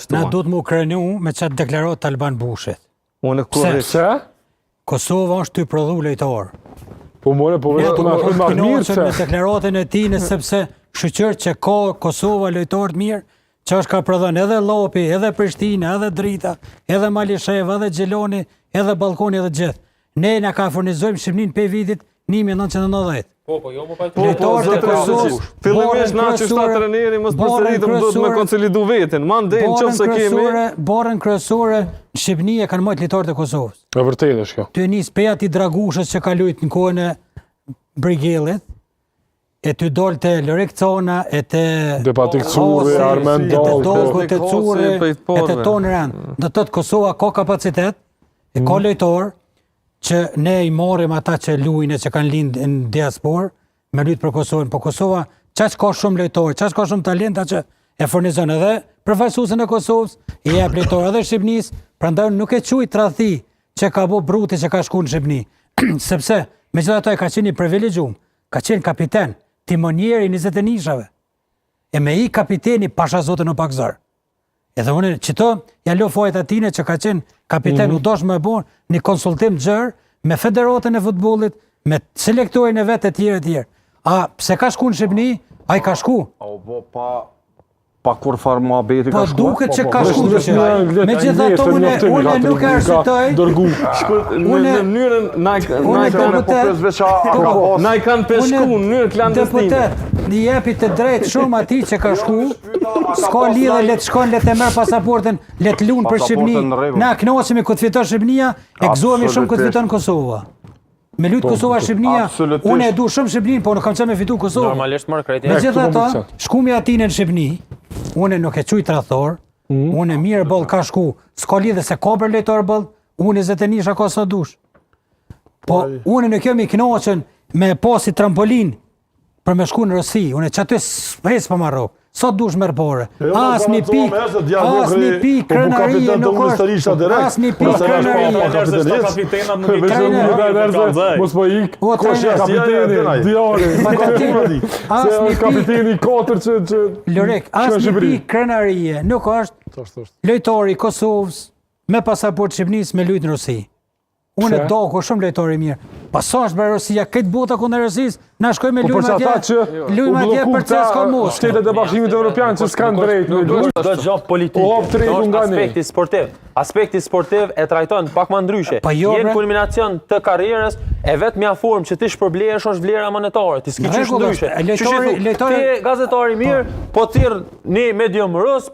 Na duhet mu krenu me qatë deklarat të Alban Bushit. Pse? Kosova është të prodhu lejtar. Po more, po Ne ma duhet mirë kënoqen me se. deklaratën e tij sepse shqyqër që ka Kosova lejtar të mirë, që është ka prodhon edhe Llopi, edhe Prishtina, edhe Drita, edhe Malishev, edhe Gjeloni, edhe Ballkoni dhe gjithë. Ne na ka furnizojmë Shqipërinë pe vitit 1990. Po, jo më pajtë. Lejtarët e Kosovës, Fillimisht na që shtatë treneri mos përsëritëm duhet me konsolidu veten. Mandej nëse kemi barën kryesore në Shqipëni e kanë marrë lejtarët e Kosovës. E vërtetë është kjo. Ty nis Pejati Dragushës që ka luajtur në kohën e Brigellit, e ty dolte Lorek Cona, e te Depatik Curi, Armen Dall, Dolko te Curi, e te Tonë Rand. Do të thotë Kosova ka kapacitet, e ka lojtor që ne i marrim ata që luajnë që kanë lindë në diasporë me luajt për Kosovën, po Kosova çaq ka shumë lojtor, çaq ka shumë talenta që e furnizon edhe përfaqësuesën e Kosovës, i jep lojtor edhe Shqipënisë, prandaj nuk e quaj tradhti që ka bu bruti që ka shku në Shqipëni, sepse megjithatë ai ka qenë i privilegjuar, ka qenë kapiten, timonier i 20 nishave. E me i kapiteni pasha zotën o Pakzar. Edhe unë qëto, ja lo fojt atine që ka qenë kapiten u dosh me bon një konsultim gjërë me federatën e futbollit, me selektorin e vetë e tjere. A pse ka shku në Shqipëni, a i ka shku. pa kur farë muhabeti ka Po shku. duket që ka shku që. Me gjitha to unë nuk e arsitoj. Në mënyrën na i kanë peshku në mënyrë klandestine. Deputet, një jepi të drejt shumë ati që ka shku, s'ka lidhe, le të shkon, le të merë pasaportën, le të lunë për Shqipëni. Na knoqemi këtë fiton Shqipënia, e gëzohemi shumë këtë fiton Kosova. Me lutë Kosova Shqipënia, unë e du shumë Shqipënin, po nuk kam qenë me fitu Kosova. Normalisht marrë krejtje. Me gjitha ta, shkumi atine në Shqipëni, unë nuk e quj tradhtor, unë e mirë bëll ka shku, s'ka lidhe se ka për lejtar bëll, unë e zete nisha ka sa dush. Po unë nuk jam i knoqen me pasi trampolin për me shku në Rosi, unë që aty s'pes për marrok. Sot dush merë pore. As një pik krenarie nuk është. As një pik krenarie. Mos po ik, kapiteni, diari. Kapiteni 4 që... Lorek, as një pik krenarie nuk është lojtori Kosovës me pasaport Shqipënisë me lujt në Rosi. Unë e do ko shumë lojtori mirë. Paso është bërë Rosia, këtë bota kënë Rosis, na shkoj me lujma dje për CSKA Moskë. Shtetet e Bashkimit Evropian që s'kanë drejt me lujt. Do gjë politik, aspekti sportiv. Aspekti sportiv e trajton pak më ndryshe. Jenë kulminacion të karrierës, e vetë mja formë që ti shpërblesh është vlera monetare, ti s'ki qysh ndryshe. Ti gazetari mirë, po thirr një medium rus,